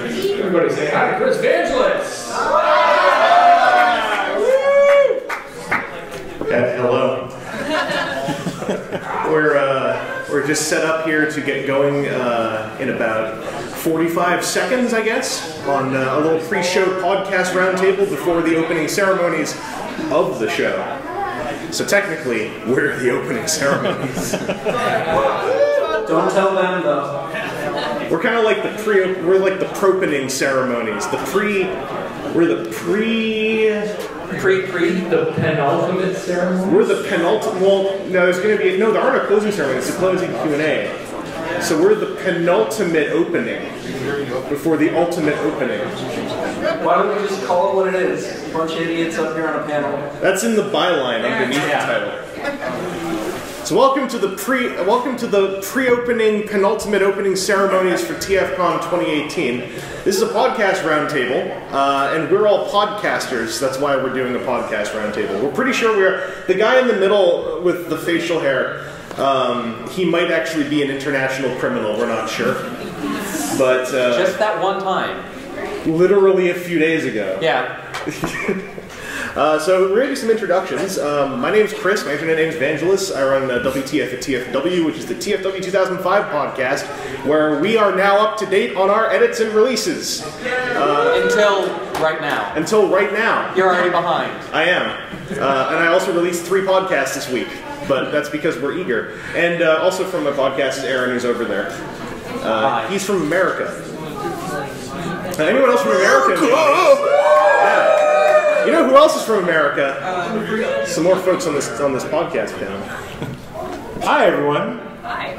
Everybody say hi to Chris Vangelis. Hello. We're just set up here to get going in about 45 seconds, I guess, on a little pre-show podcast roundtable before the opening ceremonies of the show. So technically, we're the opening ceremonies. Don't tell them though. We're kind of like we're like the propening ceremonies. The penultimate ceremony? We're the penultimate, well, no, there aren't a closing ceremony, it's a closing Q&A. So we're the penultimate opening, before the ultimate opening. Why don't we just call it what it is? A bunch of idiots up here on a panel. That's in the byline underneath the title. So welcome to the pre-opening, penultimate opening ceremonies for TFcon 2018. This is a podcast roundtable, and we're all podcasters. That's why we're doing a podcast roundtable. We're pretty sure the guy in the middle with the facial hair. He might actually be an international criminal. We're not sure, but just that one time. Literally a few days ago. Yeah. So we're going to do some introductions. My name's Chris, my internet name's Vangelis. I run WTF at TFW, which is the TFW 2005 podcast, where we are now up to date on our edits and releases. Until right now. Until right now. You're already behind. I am. And I also released 3 podcasts this week, but that's because we're eager. And also from my podcast is Aaron, who's over there. He's from America. Anyone else from America? Yeah. You know who else is from America? Some more folks on this podcast panel. Hi, everyone. Hi.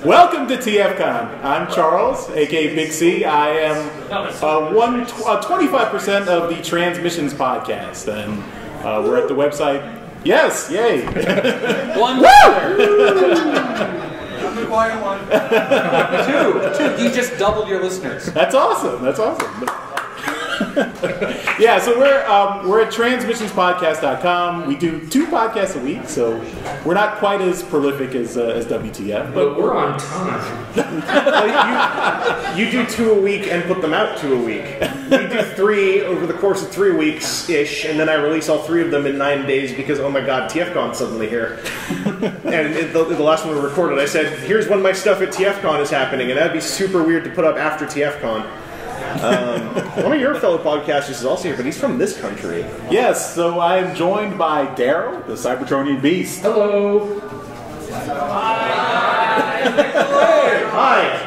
Welcome to TFcon. I'm Charles, aka Big C. I am 25% of the Transmissions podcast, and we're at the website. Yes, yay! One. I'm the quiet one. Two. You just doubled your listeners. That's awesome. That's awesome. Yeah, so we're at transmissionspodcast.com. We do 2 podcasts a week, so we're not quite as prolific as WTF. But we're on time. You do 2 a week and put them out 2 a week. We do 3 over the course of 3 weeks-ish, and then I release all 3 of them in 9 days because, oh my god, TFcon's suddenly here. And the last one we recorded, I said, here's when my stuff at TFcon is happening, and that'd be super weird to put up after TFcon. One of your fellow podcasters is also here, but he's from this country. Yes, so I am joined by Daryl, the Cybertronian Beast. Hello. Hi.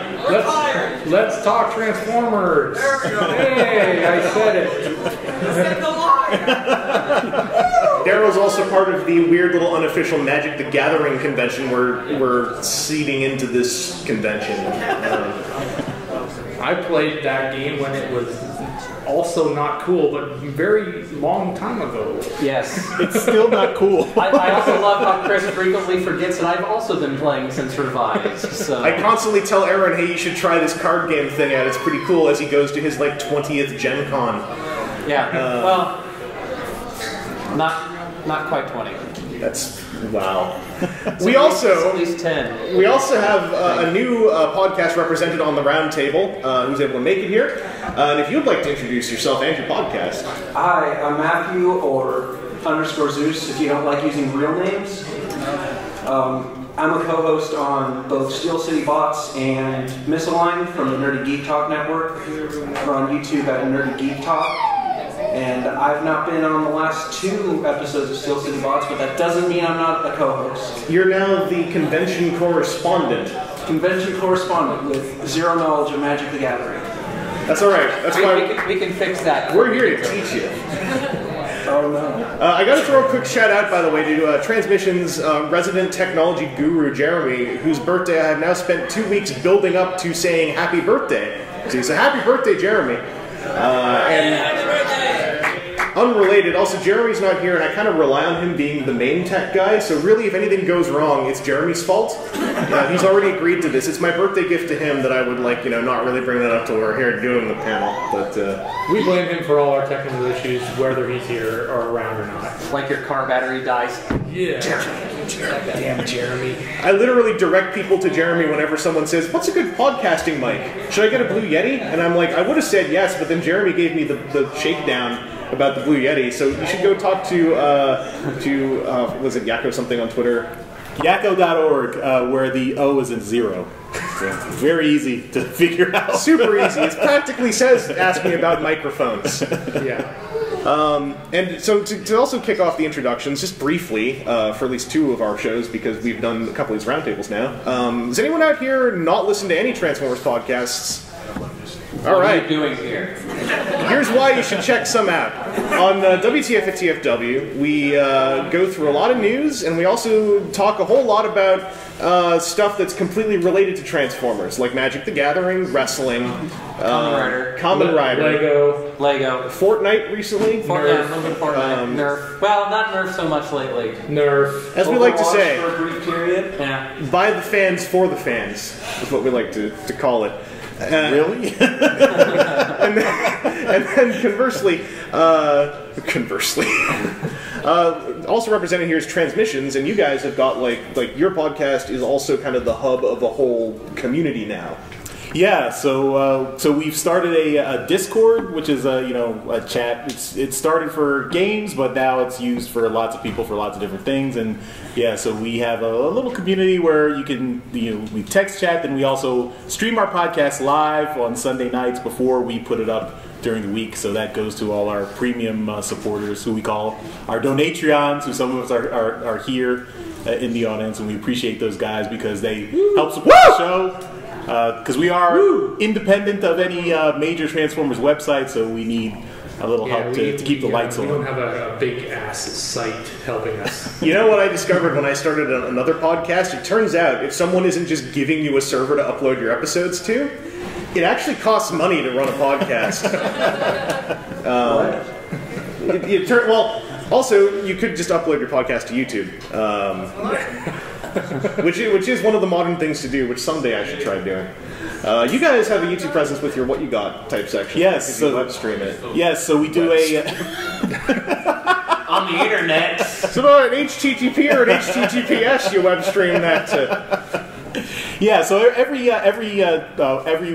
Let's talk Transformers. There we go. Hey, I said it. Daryl's also part of the weird little unofficial Magic the Gathering convention we're seeding into this convention. I played that game when it was also not cool, but very long time ago. Yes. It's still not cool. I also love how Chris frequently forgets that I've also been playing since Revised. So. I constantly tell Aaron, hey, you should try this card game thing out. It's pretty cool as he goes to his, like, 20th Gen Con. Yeah. Well, not quite 20. That's... wow. We also... At least 10. We also have a new podcast represented on the roundtable who's able to make it here. And if you'd like to introduce yourself and your podcast. Hi, I'm Matthew, or _ Zeus if you don't like using real names. I'm a co-host on both Steel City Bots and Misaligned from the Nerdy Geek Talk Network. We're on YouTube at Nerdy Geek Talk. And I've not been on the last 2 episodes of Steel City Bots, but that doesn't mean I'm not a co-host. You're now the convention correspondent. Convention correspondent with 0 knowledge of Magic the Gathering. That's alright. That's why we can fix that. we're here to teach you. Oh no. I got to throw a quick shout out, by the way, to Transmission's resident technology guru, Jeremy, whose birthday I have now spent 2 weeks building up to saying happy birthday. So happy birthday, Jeremy. And unrelated, also Jeremy's not here, and I kind of rely on him being the main tech guy, so really if anything goes wrong, it's Jeremy's fault. He's already agreed to this. It's my birthday gift to him that I would, like, not really bring that up till we're here doing the panel, but we blame him for all our technical issues, whether he's here or around or not. Like your car battery dies. Yeah. Damn Jeremy. I literally direct people to Jeremy whenever someone says, "What's a good podcasting mic? Should I get a Blue Yeti?" And I'm like, I would have said yes, but then Jeremy gave me the shakedown about the Blue Yeti. So you should go talk to was it Yakko something on Twitter? Yakko.org, where the O is in 0. So very easy to figure out. Super easy. It practically says, "Ask me about microphones." Yeah. And so to also kick off the introductions, just briefly, for at least 2 of our shows, because we've done a couple of these roundtables now. Does anyone out here not listen to any Transformers podcasts? All right. What are you doing here? Here's why you should check some out. On WTF at TFW, we go through a lot of news, and we also talk a whole lot about stuff that's completely related to Transformers, like Magic the Gathering, wrestling, Kamen Rider, Lego, Fortnite recently, Fortnite, Nerf. Well, not Nerf so much lately. Nerf. as we like to say, for a brief period. Yeah. by the fans for the fans is what we like to call it. Really? And then conversely, also represented here is transmissions, and you guys have got like your podcast is also kind of the hub of a whole community now. Yeah, so we've started a Discord, which is a chat. It started for games, but now it's used for lots of people for lots of different things. And yeah, so we have a little community where you can we text chat, and we also stream our podcast live on Sunday nights before we put it up during the week. So that goes to all our premium supporters, who we call our Donatreons, who some of us are here in the audience, and we appreciate those guys because they help support the show. Because we are independent of any major Transformers website, so we need a little help to keep the lights on. We don't have a big ass site helping us. You know what I discovered when I started another podcast? It turns out if someone isn't just giving you a server to upload your episodes to, it actually costs money to run a podcast. Also, you could just upload your podcast to YouTube. Which is one of the modern things to do, which someday I should try doing. You guys have a YouTube presence with your What You Got type section. Yes, so web stream it. Yes, so we do On the internet. So not an HTTP or an HTTPS, you web stream that to. Yeah, so every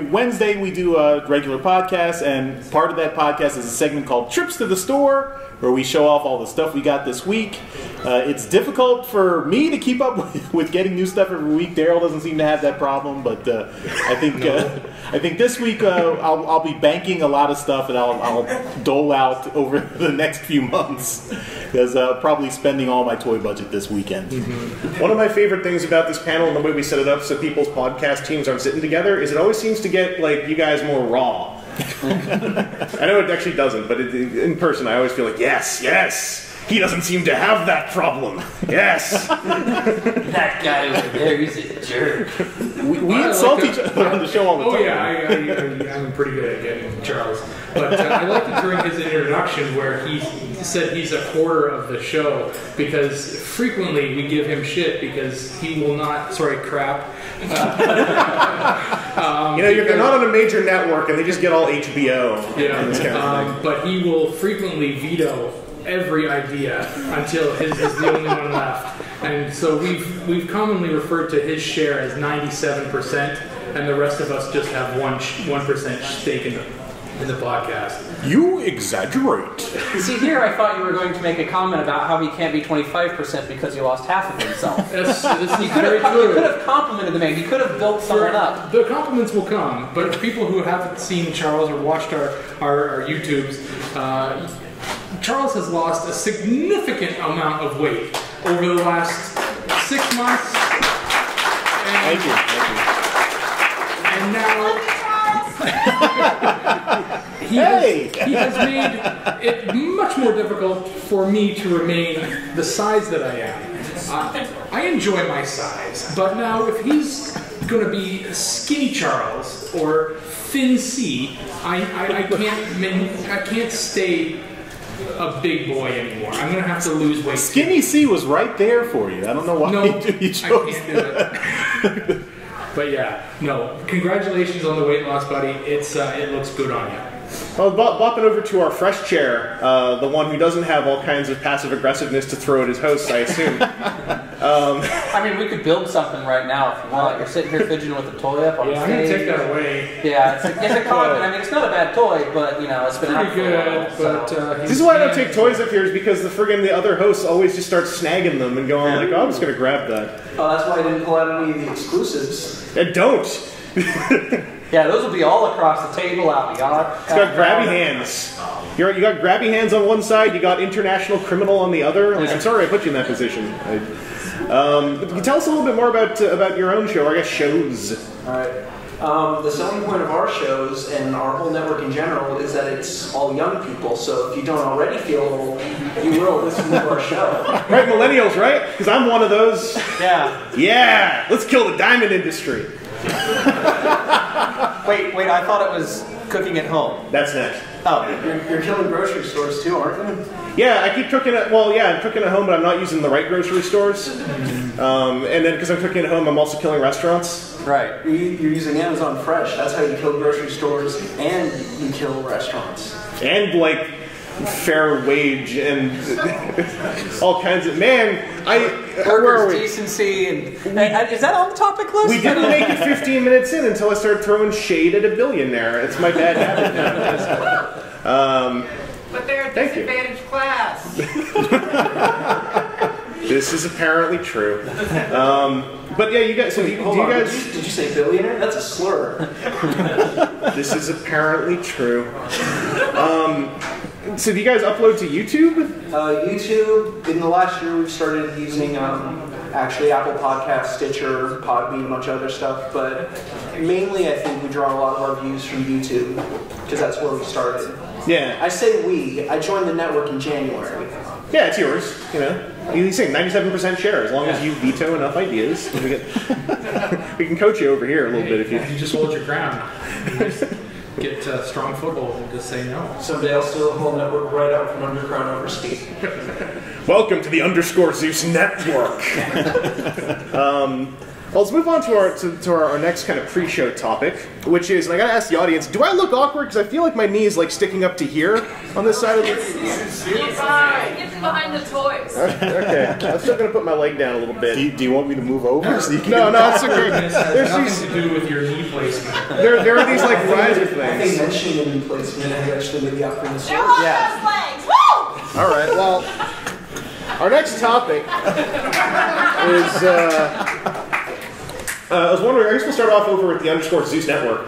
Wednesday we do a regular podcast, and part of that podcast is a segment called Trips to the Store, where we show off all the stuff we got this week. It's difficult for me to keep up with getting new stuff every week. Daryl doesn't seem to have that problem, but I think this week I'll be banking a lot of stuff, and I'll dole out over the next few months, because probably spending all my toy budget this weekend. Mm-hmm. One of my favorite things about this panel and the way we set it up so people's podcast teams aren't sitting together is it always seems to get you guys more raw. I know it actually doesn't, but in person I always feel like, yes, he doesn't seem to have that problem. Yes. That guy over there, he's a jerk. We insult each other on the show all the time. Oh yeah, I'm pretty good at getting Charles. But I liked it during his introduction where he said he's a quarter of the show, because frequently we give him shit because he will not, crap. They're not on a major network and they just get all HBO. Yeah, this kind of thing. but he will frequently veto every idea until his is the only one left. And so we've commonly referred to his share as 97%, and the rest of us just have 1% stake in the podcast. You exaggerate. See, here I thought you were going to make a comment about how he can't be 25% because he lost half of himself. This is He very true. could have complimented the man. He could have built someone up. The compliments will come, but people who haven't seen Charles or watched our YouTubes, Charles has lost a significant amount of weight over the last 6 months. Thank you. And now he has made it much more difficult for me to remain the size that I am. I enjoy my size, but now if he's going to be Skinny Charles or Thin C, I can't stay a big boy anymore. I'm going to have to lose weight. Skinny C was right there for you. I don't know why you chose I can't do it. But yeah, no. Congratulations on the weight loss, buddy. It looks good on you. Well, bopping over to our fresh chair, the one who doesn't have all kinds of passive aggressiveness to throw at his hosts, I assume. I mean, we could build something right now if you want. You're sitting here fidgeting with a toy up on the Yeah, I'm stage. gonna take that away. Yeah, it's a con. I mean, it's not a bad toy, but you know, it's been out Pretty for a good, while, but so. This is why I don't take toys up here, is because the other hosts always just start snagging them and going like, oh, I'm just going to grab that. Oh, that's why I didn't pull out any of the exclusives. And don't! Yeah, those will be all across the table out the yard. It's got grabby hands. You got grabby hands on one side, you got international criminal on the other. Like, I'm sorry I put you in that position. Can you tell us a little bit more about your own show, or I guess shows? Alright. The selling point of our shows and our whole network in general is that it's all young people, so if you don't already feel old, you will listen to our show. Right, millennials, right? Because I'm one of those. Yeah. Yeah! Let's kill the diamond industry. Wait, I thought it was cooking at home. That's next. Oh. You're killing grocery stores too, aren't you? Yeah, I keep cooking at, I'm cooking at home, but I'm not using the right grocery stores. And then because I'm cooking at home, I'm also killing restaurants. Right. You're using Amazon Fresh. That's how you kill grocery stores and you kill restaurants. And like fair wage and all kinds of where are we? Decency and is that on the topic list? We didn't make it 15 minutes in until I started throwing shade at a billionaire. It's my bad habit now. But they're a disadvantaged class. This is apparently true. But yeah, you guys. So do you guys? Did you say billionaire? That's a slur. This is apparently true. So do you guys upload to YouTube? YouTube, in the last year we've started using actually Apple Podcasts, Stitcher, Podbean, a bunch of other stuff, but mainly I think we draw a lot of our views from YouTube, because that's where we started. Yeah. I say we, I joined the network in January. Yeah, it's yours, you know. He's saying 97% share, as long as you veto enough ideas. We can coach you over here a little bit if you... You just hold your ground. Get strong foothold and just say no. Someday I'll steal the whole network right out from under Crown Overspeed. Welcome to the _Zeus network. Well, let's move on to our next kind of pre-show topic, which is, and I gotta ask the audience, do I look awkward? Because I feel like my knee is like sticking up to here on this side of the... You're fine. Get behind the toys. Okay, I'm still gonna put my leg down a little bit. Do you want me to move over so you can... No, it's okay. This has There's nothing to do with your knee placement. there are these like riser I think things. mentioning the new placement has actually made the upper in the They're store. on Yeah. those legs. Woo! All right, well, our next topic is... I was wondering, I guess we'll start off over at the _Zeus network.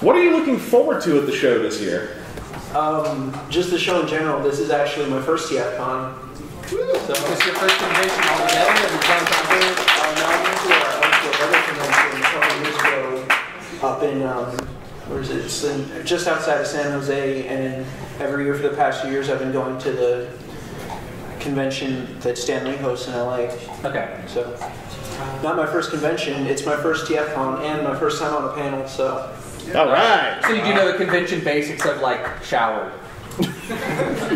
What are you looking forward to at the show this year? Just the show in general, this is actually my first TFcon. So is this your first convention altogether? Have you gone to other? I went to a weather convention a couple years ago up in, where is it? It's just outside of San Jose, and every year for the past few years I've been going to the convention that Stan Lee hosts in LA. Okay. So, not my first convention, it's my first TFcon and my first time on a panel, so. All right. So you do know the convention basics of like shower.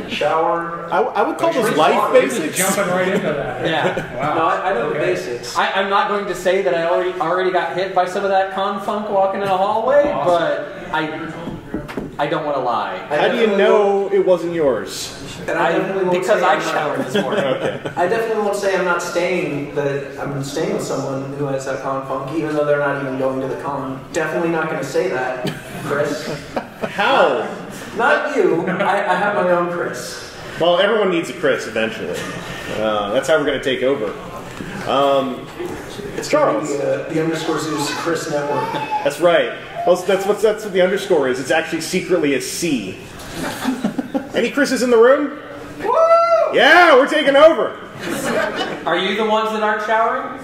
Shower. I would call those life basics. Jumping right into that. Yeah. Wow. No, I know Okay. the basics. I'm not going to say that I already got hit by some of that con funk walking in a hallway, but I don't want to lie. How do you know it wasn't yours? And I definitely won't Because say I I'm not- showered this morning. Okay. I definitely won't say I'm not staying, that I'm staying with someone who has that con funk, even though they're not even going to the con. Definitely not going to say that, Chris. How? Not you. I have my own Chris. Well, everyone needs a Chris eventually. That's how we're going to take over. It's Charles. the _Zeus Chris network. That's right. Well, that's what the underscore is. It's actually secretly a C. Any Chris's in the room? Woo! Yeah, we're taking over. Are you the ones that aren't showering?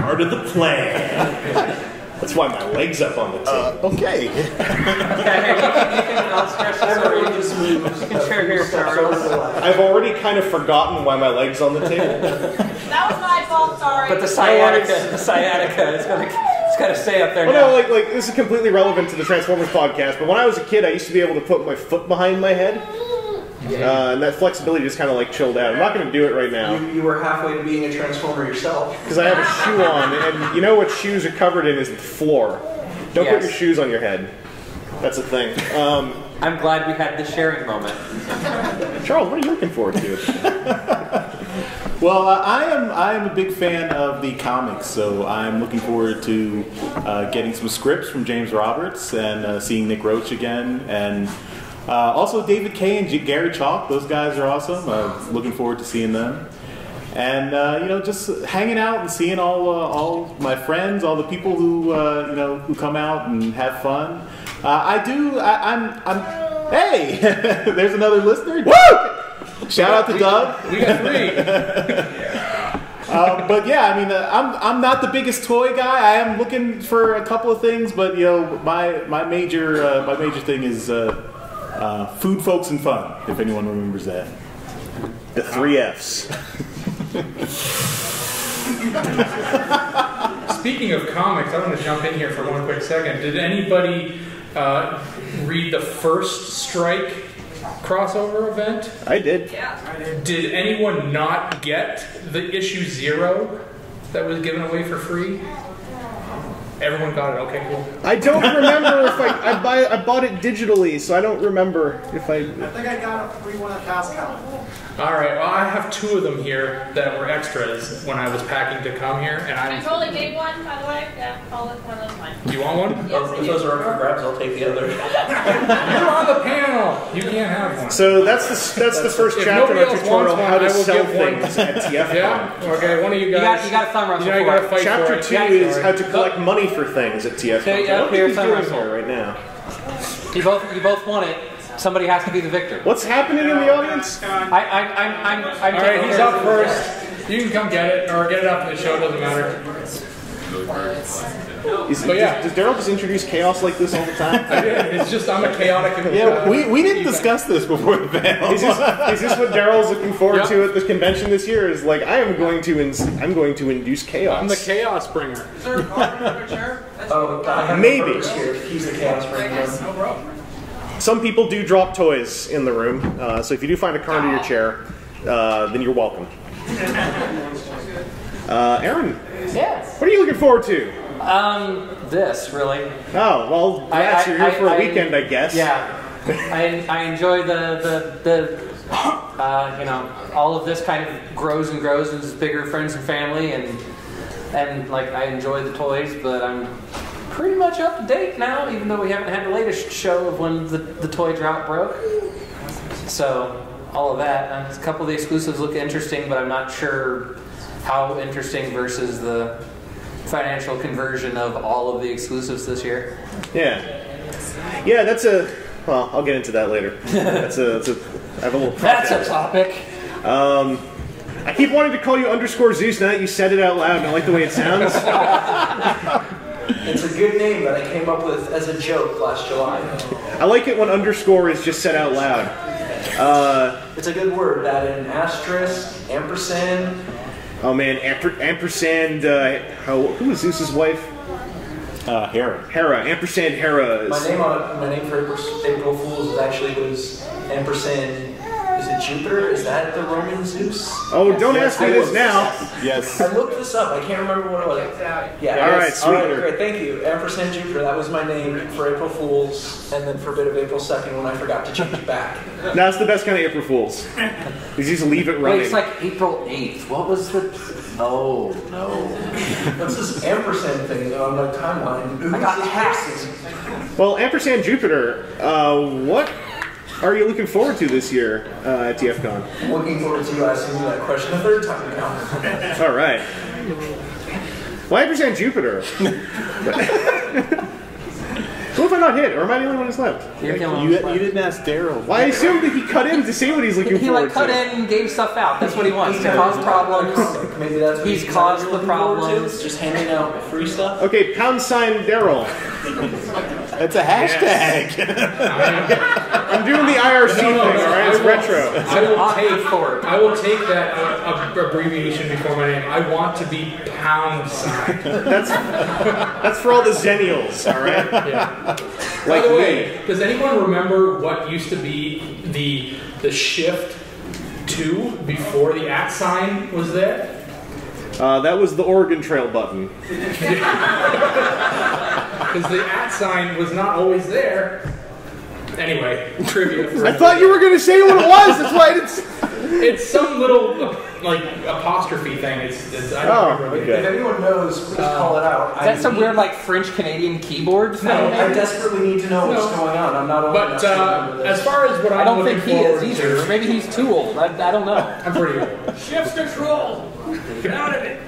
Part of the plan. That's why my leg's up on the table. Okay. Okay, here, you can I'll stretch this over. Everyone just moves. You can share here, Steps Charles. over the left. I've already kind of forgotten why my leg's on the table. That was my fault, sorry. But the sciatica is gonna stay up there Well, now. no, like this is completely relevant to the Transformers podcast. But when I was a kid, I used to be able to put my foot behind my head, and that flexibility just kind of like chilled out. I'm not going to do it right now You were halfway to being a Transformer yourself. because I have a shoe on, and you know what shoes are covered in is the floor. Don't put Yes. your shoes on your head. That's a thing. I'm glad we had this sharing moment. Charles, what are you looking forward to? Well, I am a big fan of the comics, so I'm looking forward to getting some scripts from James Roberts and seeing Nick Roach again, and also David Kay and Gary Chalk. Those guys are awesome. Looking forward to seeing them, and just hanging out and seeing all my friends, all the people who who come out and have fun. Hey, there's another listener. Woo! Shout out to Doug. We got 3. But yeah, I mean, I'm not the biggest toy guy. I am looking for a couple of things, but my major thing is food, folks, and fun. If anyone remembers that, The 3 Fs. Speaking of comics, I want to jump in here for one quick second. Did anybody read the first Strike crossover event? I did. Yeah. Did anyone not get the issue 0 that was given away for free? Everyone got it. Okay, cool. I don't remember if I bought it digitally, so I don't remember if I think I got a free one at TFcon. All right. Well, I have 2 of them here that were extras when I was packing to come here, and I totally gave one, by the way. Yeah, one of those mine. You want one? Yes, If those are up for grabs, I'll take the other. You're on the panel. You can't have one. So that's the first If chapter of nobody our else tutorial wants how one, to I will sell give one. things at TFcon. Yeah. Okay. One of you guys. You got a thumb wrestle You for gotta it. fight Chapter for 2 it. is how to collect money for things at TFcon. Okay, I don't yeah, think he's thumb doing wrestle. it right now. You both want it. Somebody has to be the victor. What's happening in the audience? I'm All right. taking He's care up of it. first. You can come get it or get it after the show. Doesn't matter. But yeah. Does Daryl just introduce chaos like this all the time? It's just I'm a chaotic. yeah, we didn't discuss this before the panel. Is this what Daryl's looking forward to at this convention this year? Is like I'm going to induce chaos. I'm the chaos bringer. Is there a card in your chair? Maybe. He's the chaos bringer. No problem. Some people do drop toys in the room, so if you do find a card in your chair, then you're welcome. Aaron, Yes. what are you looking forward to? This really. Oh, well, glad you're here for a weekend, I guess. Yeah. I enjoy the all of this kind of grows and grows and is bigger friends and family and like I enjoy the toys, but I'm pretty much up to date now, even though we haven't had the latest show of when the toy drought broke. So all of that. A couple of the exclusives look interesting, but I'm not sure how interesting versus the financial conversion of all of the exclusives this year. Yeah, that's well, I'll get into that later. I have a little project. That's a topic. I keep wanting to call you _Zeus now that you said it out loud, and I like the way it sounds. It's a good name that I came up with as a joke last July. I like it when _is just said out loud. It's a good word. That an asterisk, ampersand. Oh man, ampersand. Who is Zeus's wife? Hera. Hera. Ampersand Hera. My name for April Fools was ampersand. Is it Jupiter? Is that the Roman Zeus? Oh, don't ask me this now. Yes. I looked this up. I can't remember what it was. Yeah. All right, sweet. All right, great. Thank you. Ampersand Jupiter. That was my name for April Fools, and then for a bit of April 2nd when I forgot to change it back. That's the best kind of April Fools. You just leave it running. Wait, it's like April 8th. What was the... Oh, no. What's this ampersand thing on my timeline? I got hacked. Well, ampersand Jupiter. What are you looking forward to this year at TFcon? I'm looking forward to you asking me that question a third time now. All right. Well, ampersand Jupiter. Who have I not hit? Or am I the only one who's left? You're killing You me. didn't ask Daryl. Well, I assumed that he cut in to say what he's looking He forward like cut to. in and gave stuff out. That's what he wants. To cause problems. Maybe that's what He's caused the problems. Just handing out free stuff. Okay, # Daryl. That's a hashtag. I'm doing the IRC thing, all right? It's retro. I will take that abbreviation before my name. I want to be #. That's for all the Zennials, all right? Yeah. By Like the me. way, does anyone remember what used to be the shift 2 before the @ sign was there? That was the Oregon Trail button. Because the @ sign was not always there. Anyway, trivia. For I thought you were going to say what it was. That's why I didn't. It's some little like apostrophe thing. I don't remember. okay. If anyone knows, please call it out. Is that some weird like French Canadian keyboard thing? No, I desperately need to know what's going on. I'm not old enough But to remember this. as far as what I I'm don't looking think he is forward either. to, Maybe he's too old. I don't know. I'm pretty old. Shift control. Get out of it.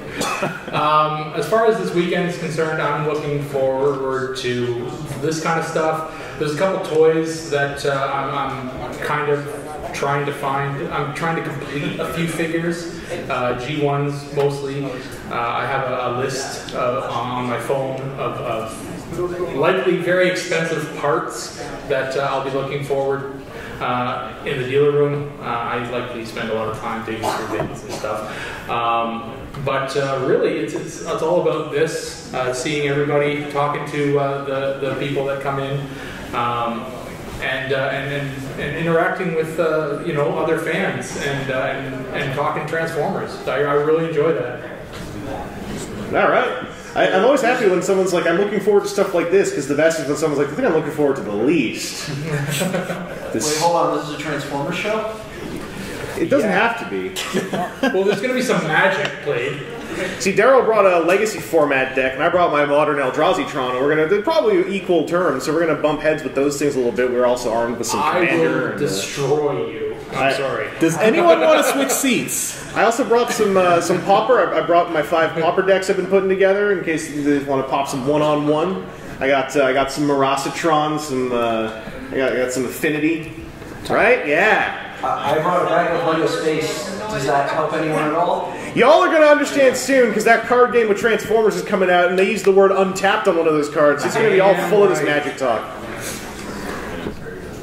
As far as this weekend is concerned, I'm looking forward to this kind of stuff. There's a couple toys that I'm kind of trying to find. I'm trying to complete a few figures, G1s mostly. I have a list on my phone of likely very expensive parts that I'll be looking forward in the dealer room. I likely spend a lot of time digging through bins and stuff. But really, it's all about this, seeing everybody, talking to the people that come in, and interacting with other fans and talking Transformers. I really enjoy that. All right. I'm always happy when someone's like, I'm looking forward to stuff like this, because the best is when someone's like, I think I'm looking forward to the least. Wait, hold on. This is a Transformers show? It doesn't have to be. Well, there's going to be some magic played. See, Daryl brought a Legacy format deck, and I brought my modern Eldrazi-tron, and they're probably equal terms, so we're going to bump heads with those things a little bit. We're also armed with some Commander. I will destroy you. I'm sorry. Does anyone want to switch seats? I also brought some Pauper. I brought my 5 Pauper decks I've been putting together in case you want to pop some one-on-one. I got some Marasatron, I got some Affinity. Right? Yeah. I brought a bag of Lego Space. Does that help anyone at all? Y'all are going to understand soon, because that card game with Transformers is coming out, and they use the word untapped on one of those cards. It's going to be all full of this magic talk.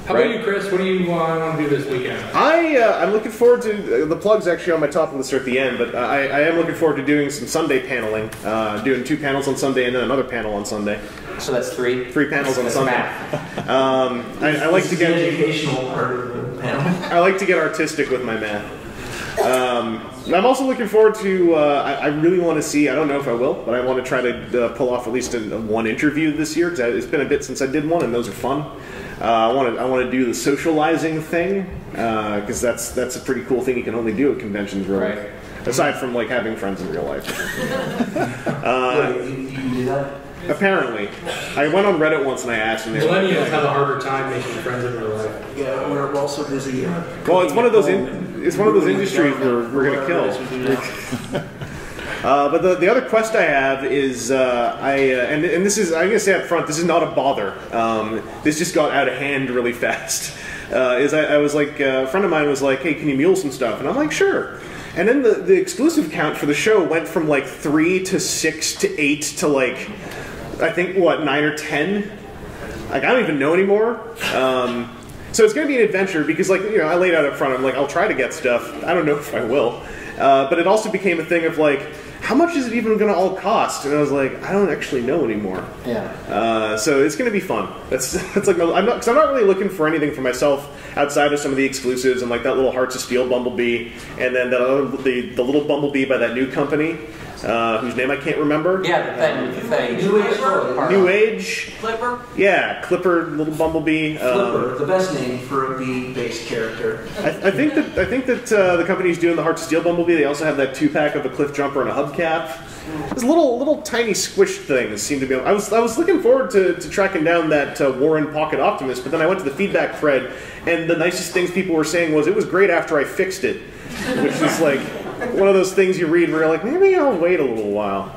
How about you, Chris? What do you want to do this weekend? I'm looking forward to, the plug's actually on my top list at the end, but I am looking forward to doing some Sunday paneling. Doing 2 panels on Sunday and then another panel on Sunday. So that's 3? 3 panels on That's Sunday. math. I like to The get educational part of the panel. I like to get artistic with my math. I'm also looking forward to, I really want to see, I don't know if I will, but I want to try to pull off at least one interview this year, because it's been a bit since I did one, and those are fun. I want to do the socializing thing, because that's a pretty cool thing you can only do at conventions, really. Right. Aside from like having friends in real life. You can do that? Apparently. I went on Reddit once and I asked, and they were like, Millennials have a harder time making friends in real life. Yeah, we're also busy. well, it's one of those industries we're gonna kill. But the other quest I have is and this is, I'm gonna say up front, this is not a bother. This just got out of hand really fast. I was like, a friend of mine was like, hey, can you mule some stuff? And I'm like, sure. And then the exclusive count for the show went from like 3 to 6 to 8 to like, I think, what, 9 or 10? Like, I don't even know anymore. So it's going to be an adventure because, like, I laid out up front, I'm like, I'll try to get stuff. I don't know if I will. But it also became a thing of like, how much is it even going to all cost? And I was like, I don't actually know anymore. Yeah. So it's going to be fun. That's like, I'm not really looking for anything for myself outside of some of the exclusives and like that little Hearts of Steel Bumblebee, and then the little Bumblebee by that new company, whose name I can't remember. Yeah, the thing. New Age. Clipper. Yeah, Clipper, little Bumblebee. Flipper, the best name for a bee-based character. I think that the company's doing the Hearts of Steel Bumblebee. They also have that 2-pack of a Cliff Jumper and a Hubcap. These little tiny squished things seem to be. I was looking forward to tracking down that Warren Pocket Optimus, but then I went to the feedback thread, and the nicest things people were saying was it was great after I fixed it, which is like one of those things you read where you're like, maybe I'll wait a little while.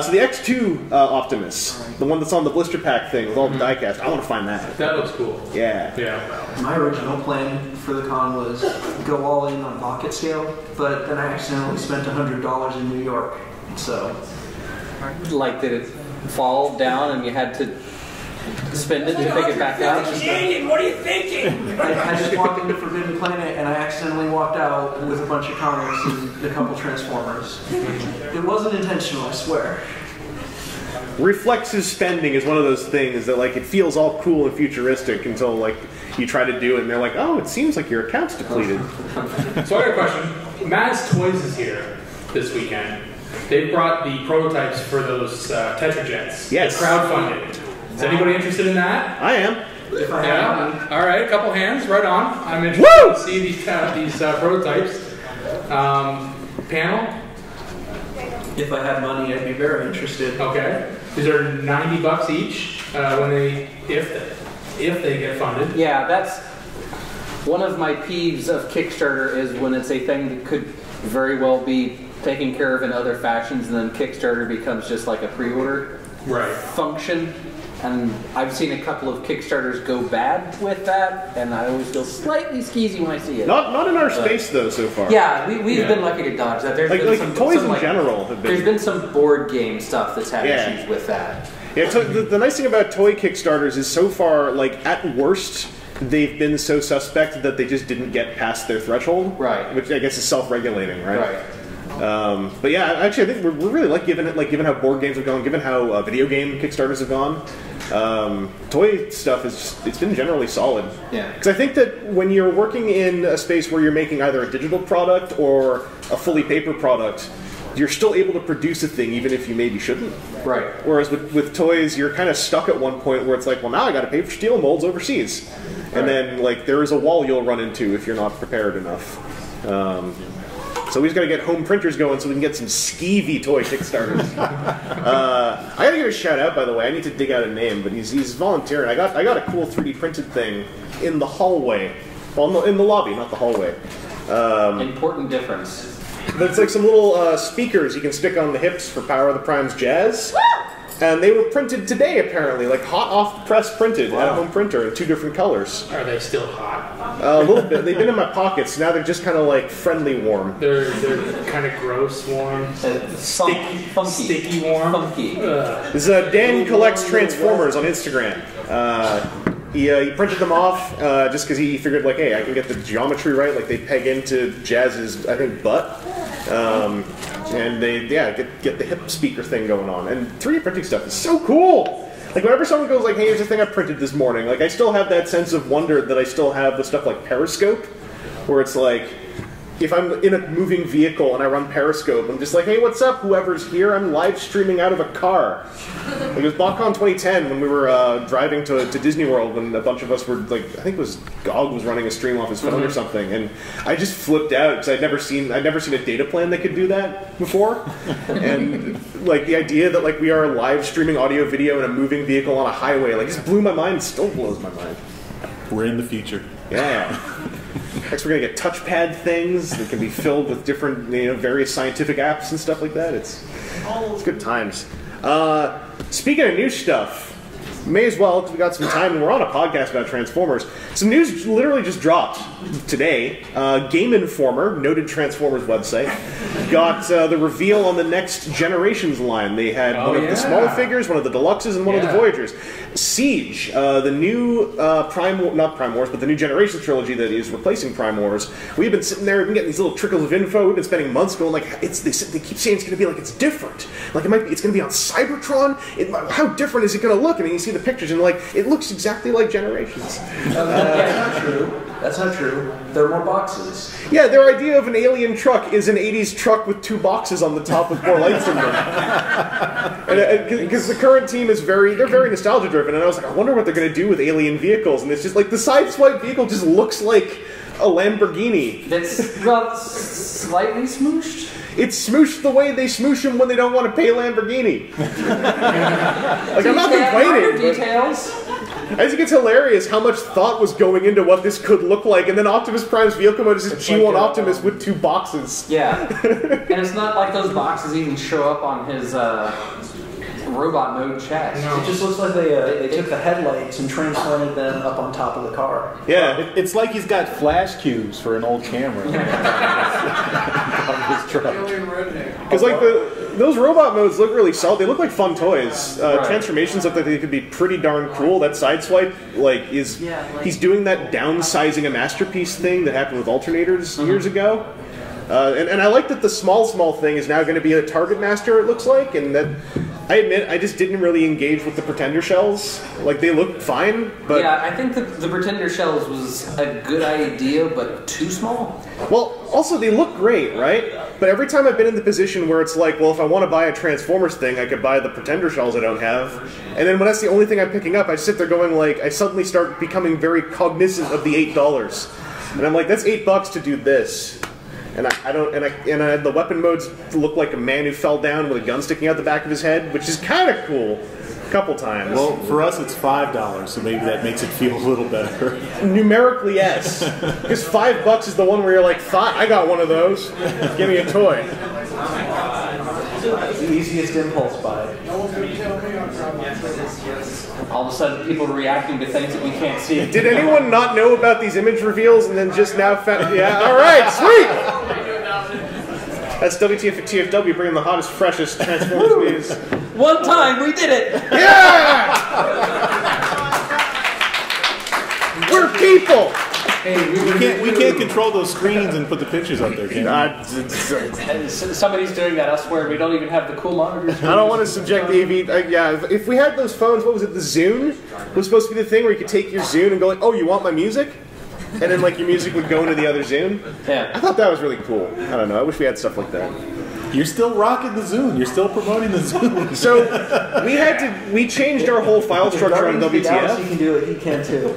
So the X2 Optimus, the one that's on the blister pack thing with all the diecast, I want to find that. That looks cool. Yeah. Yeah. My original plan for the con was go all in on pocket scale, but then I accidentally spent $100 in New York. So, Like, did it fall down and you had to spend it to pick it back up? Canadian, what are you thinking? I just walked into Forbidden Planet and I accidentally walked out with a bunch of comics and a couple Transformers. It wasn't intentional, I swear. Reflexive spending is one of those things that like it feels all cool and futuristic until like you try to do it and they're like, oh, it seems like your account's depleted. So I got a question. Maz Toys is here this weekend. They brought the prototypes for those Tetrajets. Yes. They crowdfunded. Is anybody interested in that? I am. If I had Yeah. money. All right, a couple hands, right on. I'm interested to see these prototypes. Panel. If I had money, I'd be very interested. Okay. These are $90 each if they get funded. Yeah, that's one of my peeves of Kickstarter is when it's a thing that could very well be taken care of in other fashions, and then Kickstarter becomes just like a pre-order function. And I've seen a couple of Kickstarters go bad with that, and I always feel slightly skeezy when I see it. Not in our space though so far. Yeah, we've been lucky to dodge that. There's been some toys in like, general have been. There's been some board game stuff that's had issues with that. Yeah, the nice thing about toy Kickstarters is so far, like at worst, they've been so suspect that they just didn't get past their threshold. Right. Which I guess is self-regulating, right? Right. But yeah, actually, I think we're really lucky given how board games have gone, given how video game Kickstarters have gone. Toy stuff it's been generally solid. Yeah. Because I think that when you're working in a space where you're making either a digital product or a fully paper product, you're still able to produce a thing even if you maybe shouldn't. Right. Whereas with toys, you're kind of stuck at one point where it's like, well, now I got to pay for steel molds overseas, and then like there is a wall you'll run into if you're not prepared enough. So we just got to get home printers going so we can get some skeevy toy Kickstarters. I got to give a shout out, by the way. I need to dig out a name, but he's volunteering. I got a cool 3D printed thing in the hallway. Well, no, in the lobby, not the hallway. Important difference. But it's like some little speakers you can stick on the hips for Power of the Prime's Jazz. And they were printed today, apparently, like hot off the press printed at a home printer in 2 different colors. Are they still hot? A little bit. They've been in my pockets. Now they're just kind of like friendly warm. They're kind of gross warm. Sticky warm. Funky. This is Dan Collects Transformers on Instagram. He printed them off just because he figured, like, hey, I can get the geometry right. Like, they peg into Jazz's, I think, butt. And they, get the hip speaker thing going on. And 3D printing stuff is so cool! Like, whenever someone goes like, hey, here's the thing I printed this morning, like, I still have that sense of wonder that I still have the stuff like Periscope, where it's like, if I'm in a moving vehicle and I run Periscope, I'm just like, hey, what's up, whoever's here? I'm live streaming out of a car. Like, it was BotCon 2010 when we were driving to Disney World when a bunch of us were, like, I think it was Gog was running a stream off his phone or something, and I just flipped out because I'd never seen a data plan that could do that before. And, like, the idea that, like, we are live streaming audio video in a moving vehicle on a highway, like, just blew my mind, still blows my mind. We're in the future. Yeah. Next, we're gonna get touchpad things that can be filled with different, various scientific apps and stuff like that. It's good times. Speaking of new stuff, may as well, because we got some time and we're on a podcast about Transformers. Some news literally just dropped today. Game Informer, noted Transformers website, got the reveal on the next Generations line. They had one of the smaller figures, one of the deluxes, and one of the Voyagers. Siege, the new not Prime Wars, but the new Generations trilogy that is replacing Prime Wars. We've been sitting there, we've been getting these little trickles of info. We've been spending months going like, they keep saying it's going to be like it's different. Like it's going to be on Cybertron. How different is it going to look? And then you see the pictures and like, it looks exactly like Generations. That's not true. That's not true. There are more boxes. Yeah, their idea of an alien truck is an 80s truck with 2 boxes on the top with more lights in them. Because the current team is they're very nostalgia driven, and I was like, I wonder what they're going to do with alien vehicles, and it's just like the Sideswipe vehicle just looks like a Lamborghini. That's slightly smooshed. It's smooshed the way they smoosh them when they don't want to pay Lamborghini. Like, I'm not complaining. Details. I think it's hilarious how much thought was going into what this could look like, and then Optimus Prime's vehicle mode is just G1 Optimus with 2 boxes. Yeah, and it's not like those boxes even show up on his robot mode chest. No. It just looks like they took the headlights and transplanted them up on top of the car. Yeah, it's like he's got flash cubes for an old camera on his truck. because like those robot modes look really solid. They look like fun toys. Transformations look like they could be pretty darn cool. That Sideswipe he's doing that downsizing a masterpiece thing that happened with alternators years ago. And I like that the small thing is now going to be a Target Master, it looks like, and that I admit, I just didn't really engage with the Pretender shells. Like, they look fine, but... Yeah, I think the Pretender shells was a good idea, but too small. Well, also, they look great, right? But every time I've been in the position where it's like, well, if I want to buy a Transformers thing, I could buy the Pretender shells I don't have. And then when that's the only thing I'm picking up, I sit there going like, I suddenly start becoming very cognizant of the $8. And I'm like, that's $8 to do this. And the weapon modes look like a man who fell down with a gun sticking out the back of his head, which is kind of cool. A couple times. Well, for us it's $5, so maybe that makes it feel a little better. Numerically, yes. Because $5 is the one where you're like, I got one of those. Give me a toy. It's the easiest impulse buy. All of a sudden, people are reacting to things that we can't see. Did anyone not know about these image reveals and then just now found... Yeah, alright, sweet! That's WTF at TFW, bringing the hottest, freshest Transformers news. One time, we did it! Yeah! We're people! Hey, We can't control those screens and put the pictures up there, can we? And somebody's doing that elsewhere. We don't even have the cool monitors. I don't want to subject the AV... yeah, if we had those phones, what was it, the Zune? Was supposed to be the thing where you could take your Zune and go like, oh, you want my music? And then like your music would go into the other Zune? Yeah. I thought that was really cool. I don't know, I wish we had stuff like that. You're still rocking the Zune. You're still promoting the Zune. So we changed our whole file structure on WTF. You can do it. He can too.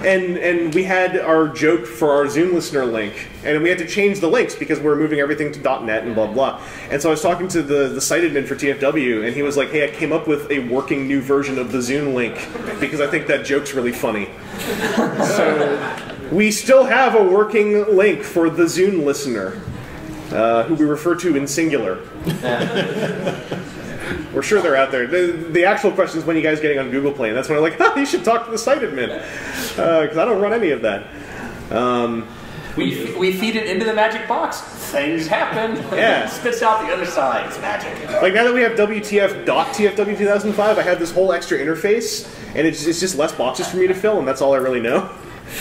And we had our joke for our Zune listener link, and we had to change the links because we're moving everything to .net and blah blah. And so I was talking to the site admin for TFW, and he was like, "Hey, I came up with a working new version of the Zune link because I think that joke's really funny." So we still have a working link for the Zune listener. Who we refer to in singular. We're sure they're out there. The actual question is when you guys getting on Google Play, and that's when I'm like, you should talk to the site admin. Because I don't run any of that. We feed it into the magic box. Things happen. Yeah. It spits out the other side. It's magic. Like now that we have WTF.TFW 2005, I have this whole extra interface, and it's just less boxes for me to fill, and that's all I really know.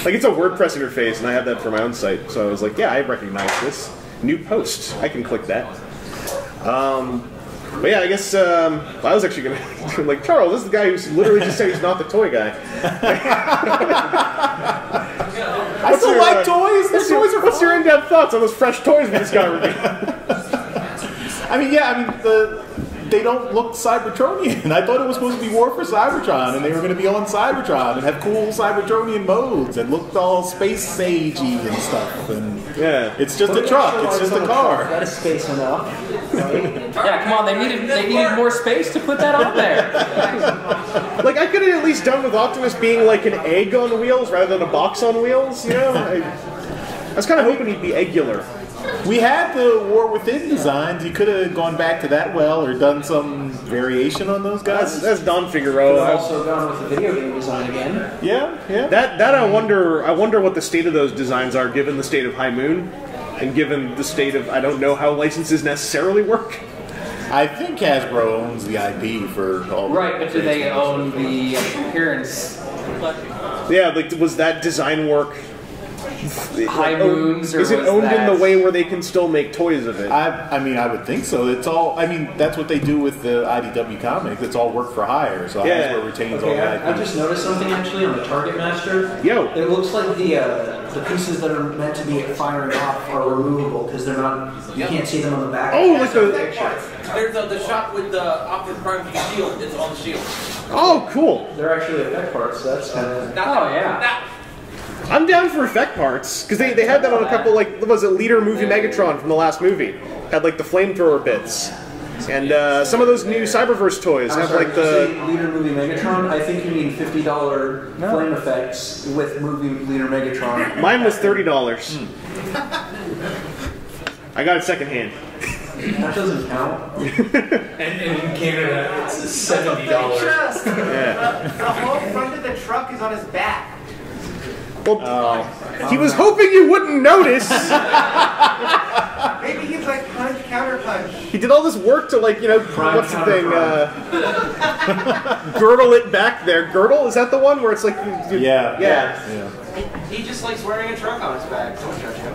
Like it's a WordPress interface, and I have that for my own site, so I was like, yeah, I recognize this. New post. I can click that. But yeah, I guess I was actually going to... like, Charles, this is the guy who literally just said he's not the toy guy. I still like toys. What's your in-depth thoughts on those fresh toys we just got reviewed? They don't look Cybertronian. I thought it was supposed to be War for Cybertron, and they were going to be on Cybertron and have cool Cybertronian modes and looked all space sagey and stuff. And yeah, it's just a truck. It's just a car. That is space enough. Yeah, come on. They needed more space to put that on there. Like I could have at least done with Optimus being like an egg on wheels rather than a box on wheels. You know, I was kind of hoping he'd be eggular. We had the War Within designs. You could have gone back to that well or done some variation on those guys. That's Don Figueroa. I've also gone with the video game design again. Yeah. That I wonder what the state of those designs are given the state of High Moon and given the state of I don't know how licenses necessarily work. I think Hasbro owns the IP for all. Right, but do they own the appearance? Yeah, like was that design work? High Moons, or is it owned in the way where they can still make toys of it? I mean, I would think so. It's all. I mean, that's what they do with the IDW comics. It's all work for hire. So Hasbro retains all that. I just noticed something actually on the Target Master. Yo, it looks like the pieces that are meant to be firing off are removable because they're not. You can't see them on the back. Oh, like the picture. There's the shot with the Optimus Prime shield. It's on the shield. Oh, cool. They're actually effect parts. So that's kind of. Oh yeah. I'm down for effect parts, because they had that on a couple, like, was it Leader Movie Megatron from the last movie? Had, like, the flamethrower bits. And some of those new Cyberverse toys have, like, the... Leader Movie Megatron? I think you need $50 flame effects with Movie Leader Megatron. Mine was $30. I got it secondhand. That doesn't count. And in Canada, it's $70. Yeah. The whole front of the truck is on his back. Well, he was hoping you wouldn't notice. Maybe he's like punch, counter punch. He did all this work to, like, you know, what's the thing? Girdle it back there. Girdle? Is that the one where it's like... Yeah. He just likes wearing a truck on his back. Don't judge him.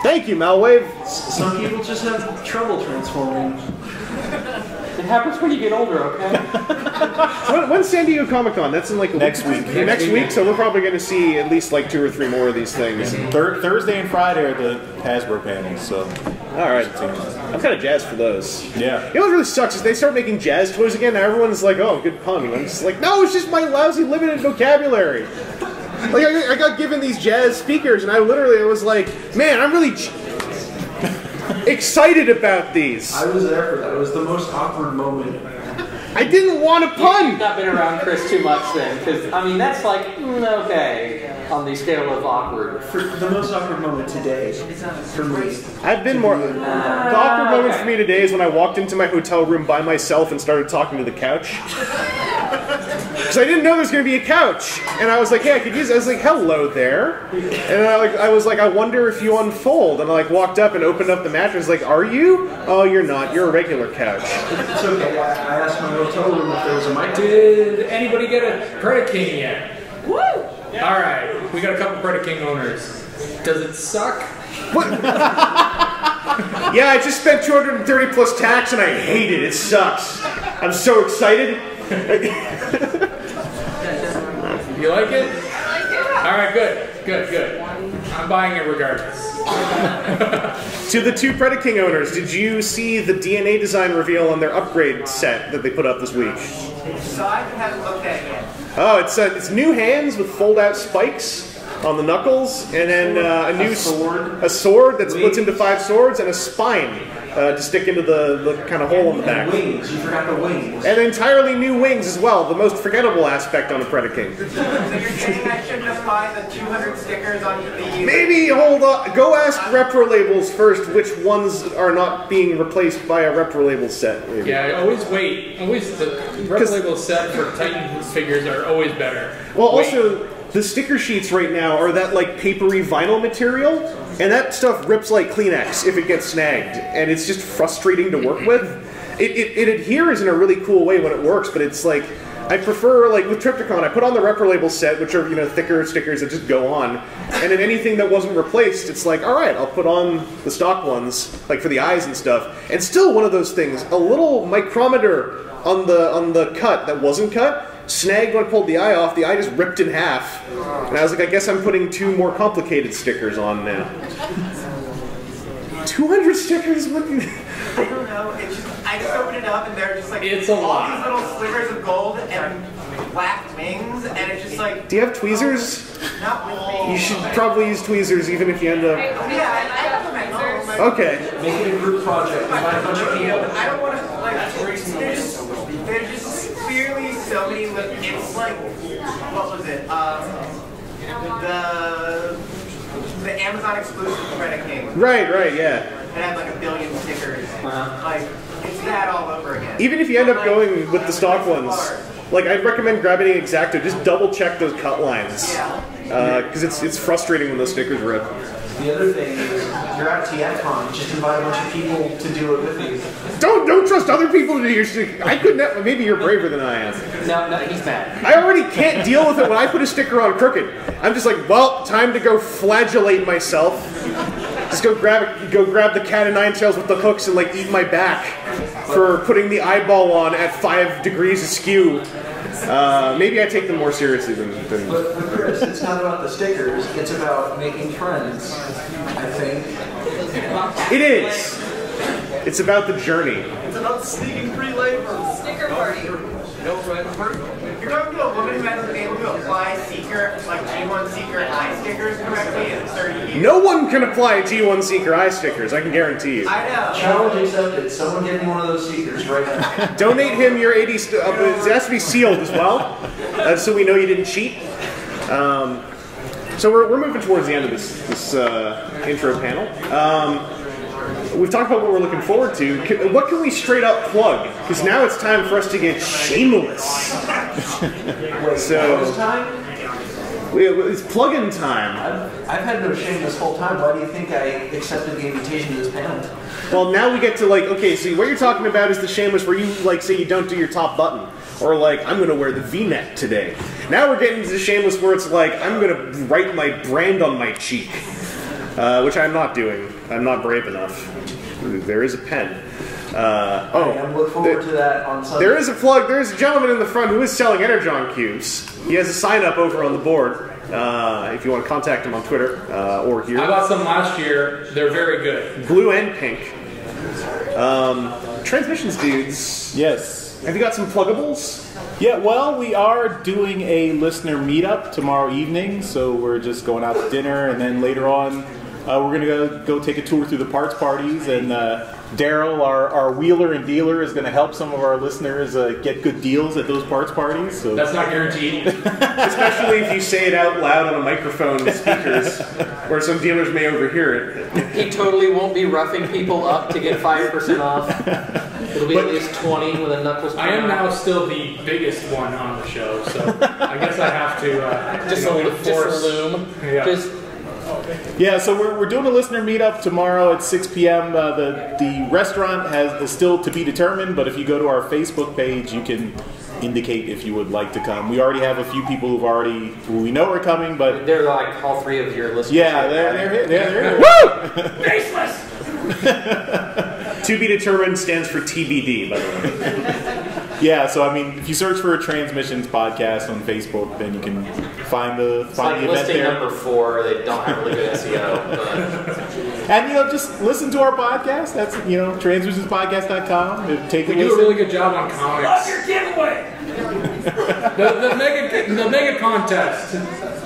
Thank you, Malwave. Some people just have trouble transforming. It happens when you get older, okay? When's San Diego Comic-Con? That's in like a Next week. Next week, so we're probably going to see at least like 2 or 3 more of these things. Thursday and Friday are the Hasbro panels, so. All right, I'm kind of jazzed for those. Yeah. You know what really sucks is they start making jazz toys again, and everyone's like, "Oh, good pun." And I'm just like, "No, it's just my lousy limited vocabulary." Like I got given these jazz speakers, and I was like, "Man, I'm really excited about these." I was there for that. It was the most awkward moment. I didn't want a pun. You've not been around Chris too much then, because I mean that's like okay on the scale of awkward. For the most awkward moment today, for me. I've been more. The awkward moment for me today is when I walked into my hotel room by myself and started talking to the couch. Because I didn't know there was going to be a couch, and I was like, "Hey, I could use." I was like, "Hello there," and I was like, "I wonder if you unfold." And I like walked up and opened up the mattress. Like, "Are you? Oh, you're not. You're a regular couch." It's okay. I asked my hotel room if there was a mic. Did anybody get a Predaking yet? Woo! All right, we got a couple Predaking owners. Does it suck? What? Yeah, I just spent 230 plus tax, and I hate it. It sucks. I'm so excited. You like it? All right, good. I'm buying it regardless. To the 2 Predaking owners, did you see the DNA design reveal on their upgrade set that they put up this week? So I haven't looked at it yet. Oh, it's new hands with fold-out spikes on the knuckles, and then a sword that splits into 5 swords, and a spine to stick into the kind of hole in the back. Wings. You forgot the wings. And entirely new wings as well, the most forgettable aspect on a Predaking. So you're saying I shouldn't just buy the 200 stickers on the... Maybe, hold on, go ask Repro Labels first which ones are not being replaced by a Repro Labels set. Maybe. Yeah, always wait. Always the Repro Label set for Titan figures are always better. Well, also, the sticker sheets right now are that like papery vinyl material, and that stuff rips like Kleenex if it gets snagged, and it's just frustrating to work with. It adheres in a really cool way when it works, but it's like, I prefer, like with TFcon, I put on the Repro Label set, which are, thicker stickers that just go on, and then anything that wasn't replaced, it's like, alright, I'll put on the stock ones, like for the eyes and stuff, and still one of those things, a little micrometer on the cut that wasn't cut, snagged when I pulled the eye off, the eye just ripped in half. And I was like, I guess I'm putting 2 more complicated stickers on now. 200 stickers? What? I don't know, it's just, I just opened it up and they're just like it's a all lot. these little slivers of gold and black wings, and it's just like... Do you have tweezers? Not with me. You should probably use tweezers even if you end up... Yeah, I have them at home. Okay. Make it a group project. Invite a bunch of people. I don't want to, like, there's just clearly so many, it's like, what was it, the Amazon exclusive Predaking. Right, yeah. It had like 1 billion stickers. Like, it's that all over again. Even if you end up going with the stock ones, like I'd recommend grabbing an X-Acto, just double check those cut lines. Yeah. Because it's frustrating when those stickers rip. The other thing is, you're at TFcon, just invite a bunch of people to do it with you. Don't trust other people to do your sticker. I couldn't. Maybe you're braver than I am. No, he's mad. I already can't deal with it when I put a sticker on crooked. I'm just like, well, time to go flagellate myself. Just go grab the cat of 9 tails with the hooks and like eat my back for putting the eyeball on at 5 degrees askew. Maybe I take them more seriously than... But Chris, it's not about the stickers, it's about making friends, I think. It is. It's about the journey. It's about sneaking free labor. Sticker party. You're talking to a woman who hasn't been able to apply Seeker, like G1 Seeker eye stickers correctly in 30 years. No one can apply G1 Seeker eye stickers, I can guarantee you. I know. Challenge accepted. Someone get me one of those stickers right now. Donate him your 80... it has to be sealed as well, so we know you didn't cheat. So we're moving towards the end of this intro panel. We've talked about what we're looking forward to. What can we straight up plug? Because now it's time for us to get shameless. So it's plug-in time. I've had no shame this whole time. Why do you think I accepted the invitation to this panel? Well, now we get to like, okay, so what you're talking about is the shameless where you like say you don't do your top button. Or like, I'm going to wear the V-neck today. Now we're getting to the shameless where it's like, I'm going to write my brand on my cheek. Which I'm not doing. I'm not brave enough. There is a pen. I'm looking forward to that on Sunday. There is a plug. There's a gentleman in the front who is selling Energon cubes. He has a sign up over on the board. If you want to contact him on Twitter or here. I bought some last year. They're very good. Blue and pink. Transmissions dudes. Yes. Have you got some pluggables? Yeah, well, we are doing a listener meetup tomorrow evening, so we're just going out to dinner, and then later on, we're going to go take a tour through the parts parties, and Daryl, our wheeler and dealer, is going to help some of our listeners get good deals at those parts parties. So. That's not guaranteed. Especially if you say it out loud on a microphone with speakers, where some dealers may overhear it. He totally won't be roughing people up to get 5% off. It'll be at least 20 with a knuckles. I am now still the biggest one on the show, so I guess I have to just a loom. Yeah, so we're doing a listener meetup tomorrow at 6 p.m. The restaurant is still to be determined, but if you go to our Facebook page, you can indicate if you would like to come. We already have a few people who we know are coming, but they're like all three of your listeners. Yeah, they're here. Woo! Faceless! To be determined stands for TBD, by the way. Yeah, so I mean, if you search for a Transmissions podcast on Facebook, then you can find the event listing there. Number 4, they don't have really good SEO. But. And just listen to our podcast. That's transmissionspodcast.com. Take a listen. We do a really good job on comics. Love your giveaway! the mega contest.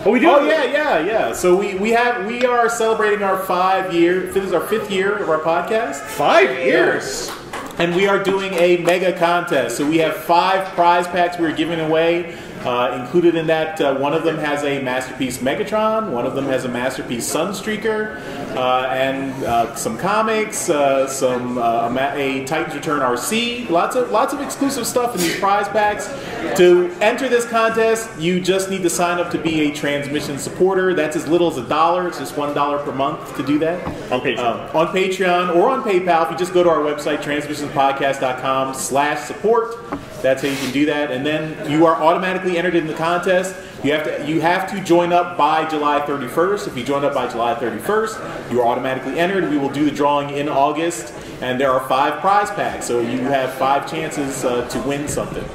Oh, we do. Oh yeah. So we are celebrating our 5 year. This is our 5th year of our podcast. 5 years. And we are doing a mega contest. So we have 5 prize packs we're giving away. Included in that, one of them has a Masterpiece Megatron, one of them has a Masterpiece Sunstreaker, and some comics, a Titans Return RC, lots of exclusive stuff in these prize packs. To enter this contest, you just need to sign up to be a Transmission supporter. That's as little as $1. It's just $1 per month to do that. On Patreon. On Patreon or on PayPal. If you just go to our website, transmissionspodcast.com/support. That's how you can do that, and then you are automatically entered in the contest. You have to join up by July 31st. If you join up by July 31st, you are automatically entered. We will do the drawing in August, and there are 5 prize packs, so you have 5 chances to win something.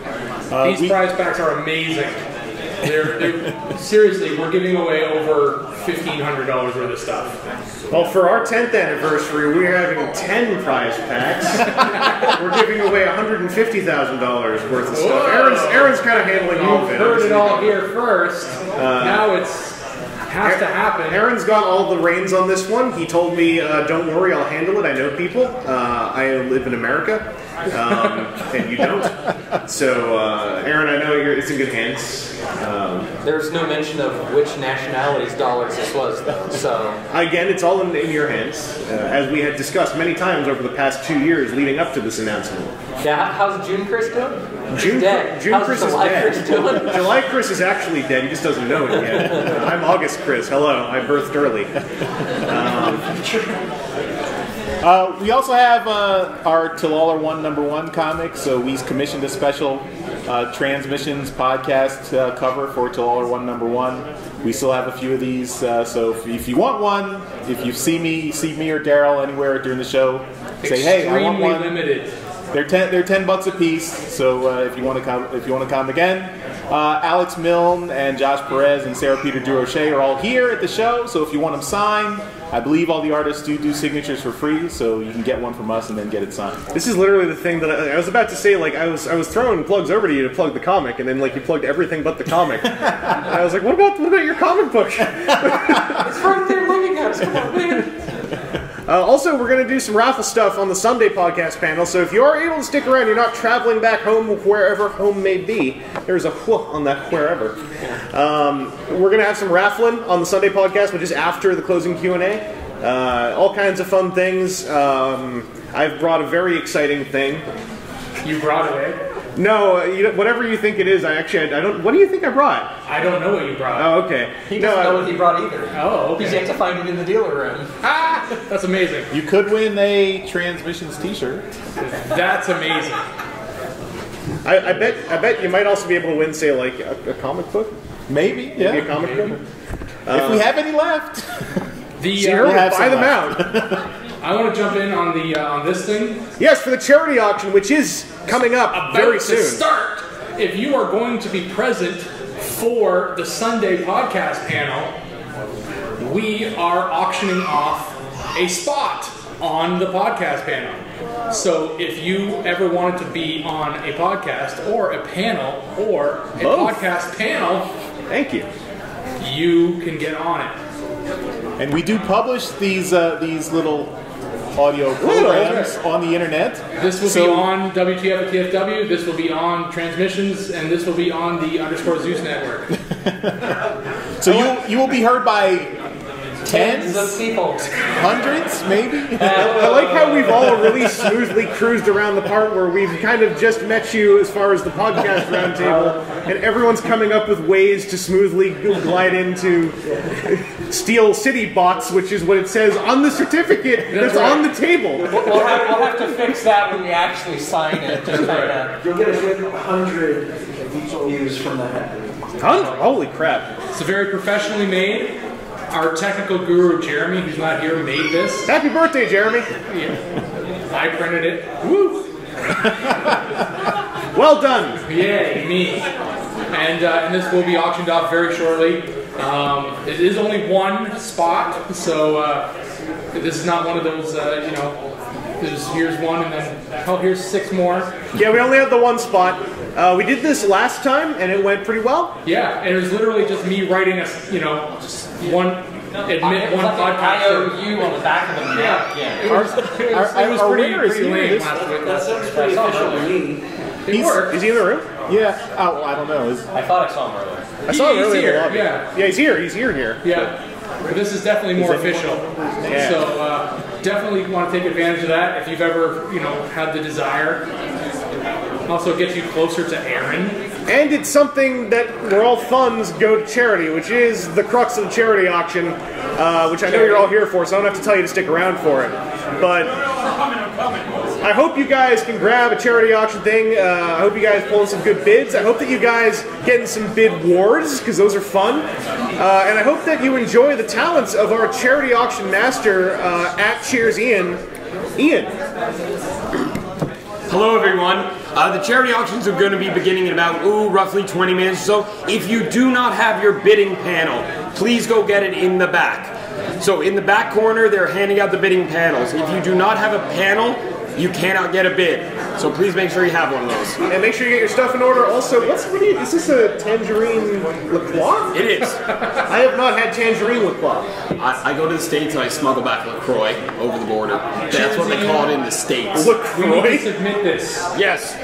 These prize packs are amazing. They're seriously, we're giving away over $1,500 worth of stuff. Well, for our 10th anniversary, we're having 10 prize packs. We're giving away $150,000 worth of stuff. Aaron's kind of handling all of it. You heard it all here first. Now has to happen. Aaron's got all the reins on this one. He told me, don't worry, I'll handle it. I know people. I live in America, and you don't. So, Aaron, I know it's in good hands. There's no mention of which nationality's dollars this was, though. So again, it's all in your hands, as we had discussed many times over the past 2 years leading up to this announcement. Yeah, how's June Chris doing? June Chris is July dead. Chris doing? July Chris is actually dead. He just doesn't know it yet. I'm August Chris. Hello. I birthed early. We also have our Tilala 1 #1 comic. So we commissioned a special Transmissions podcast cover for Tilala 1 #1. We still have a few of these. So if you want one, if you see me or Daryl anywhere during the show, say, hey, I want one. Limited. They're $10 a piece. So if you want to come again, Alex Milne and Josh Perez and Sarah Peter Durocher are all here at the show. So if you want them signed, I believe all the artists do signatures for free, so you can get one from us and then get it signed. This is literally the thing that I was about to say. Like I was throwing plugs over to you to plug the comic, and then like you plugged everything but the comic. And I was like, what about your comic book? It's right there looking at us. Come on, man. Also, we're going to do some raffle stuff on the Sunday podcast panel, so if you are able to stick around, you're not traveling back home wherever home may be. There's a whoop on that wherever. We're going to have some raffling on the Sunday podcast, which is after the closing Q&A. All kinds of fun things. I've brought a very exciting thing. You brought it, eh? No, whatever you think it is, I don't. What do you think I brought? I don't know what you brought. Oh, okay. He doesn't know what he brought either. Oh, okay. He's yet to find it in the dealer room. Ah, that's amazing. You could win a Transmissions t-shirt. That's amazing. I bet you might also be able to win, say, like a comic book. Maybe, yeah. Maybe a comic book. If we have any left. Buy them out. I want to jump in on the on this thing. Yes, for the charity auction, which is coming up very soon. To start. If you are going to be present for the Sunday podcast panel, we are auctioning off a spot on the podcast panel. So if you ever wanted to be on a podcast or a panel or a podcast panel, thank you. You can get on it. And we do publish these little audio programs on the internet. This will be on WTF at TFW, this will be on Transmissions, and this will be on the _Zeus network. So you will be heard by tens of people, hundreds, maybe. I like how we've all really smoothly cruised around the part where we've kind of just met you as far as the podcast roundtable, and everyone's coming up with ways to smoothly glide into Steel City bots, which is what it says on the certificate that's on the table. We'll have to fix that when we actually sign it. Just You'll get a good 100 views from that. 100? Holy crap. It's very professionally made. Our technical guru, Jeremy, who's not here, made this. Happy birthday, Jeremy. Yeah. I printed it. Woo! Well done. Yay, me. And this will be auctioned off very shortly. It is only one spot, so this is not one of those, here's one and then, here's 6 more. Yeah, we only have the one spot. We did this last time, and it went pretty well. Yeah, and it was literally just me writing one podcast. IOU on the back of the map. Yeah. It was pretty lame last week. That sounds pretty official to me. It worked. Is he in the room? Yeah. Oh, I don't know. I thought I saw him earlier. I saw him earlier in the lobby. Yeah. Yeah, he's here. He's here. Yeah. But this is definitely more official. Yeah. So definitely want to take advantage of that if you've ever, had the desire. Also gets you closer to Aaron. And it's something that where all funds go to charity, which is the crux of the charity auction, which I know you're all here for, so I don't have to tell you to stick around for it. But I hope you guys can grab a charity auction thing. I hope you guys pull in some good bids. I hope that you guys get in some bid wars, because those are fun. And I hope that you enjoy the talents of our charity auction master, at Cheers Ian. Ian. Hello everyone. The charity auctions are going to be beginning in about, roughly 20 minutes or so. If you do not have your bidding panel, please go get it in the back. So in the back corner, they're handing out the bidding panels. If you do not have a panel, you cannot get a bid. So please make sure you have one of those. And make sure you get your stuff in order. Also, is this a tangerine LaCroix? It is. I have not had tangerine LaCroix. I go to the States and I smuggle back LaCroix over the border. That's what they call it in the States. We need to submit this. Yes.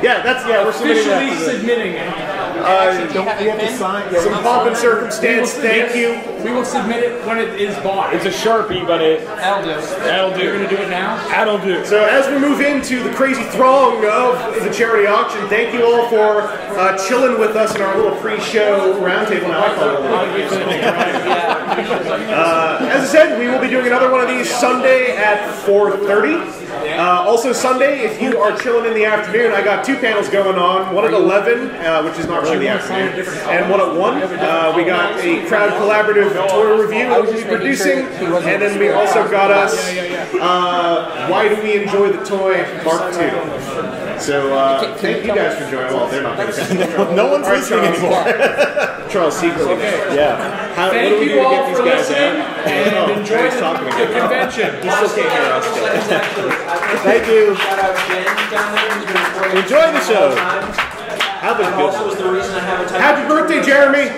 Yeah, we're submitting that. Officially submitting it. Don't we have to sign? Some pomp and circumstance, thank you. We will submit it when it is bought. It's a Sharpie, but That'll do. You're going to do it now? that'll do. So as we move into the crazy throng of the charity auction, thank you all for chilling with us in our little pre-show roundtable. Now I call it as I said, we will be doing another one of these Sunday at 4:30. Also Sunday, if you are chilling in the afternoon, I got 2 panels going on. One at 11, which is not really the afternoon, and one at 1. We got a crowd collaborative toy review that we'll be producing, and then we also got us Why Do We Enjoy the Toy Part 2. So thank you guys for joining. Well, they're not going to. No one's listening anymore. Charles, secretly. Yeah. Thank you all for listening and enjoy the convention. He still can't hear us. Thank you. Shout out Jen down there who's been recording Enjoy the show. Have a good one. Also was the reason I have a Happy birthday, Jeremy!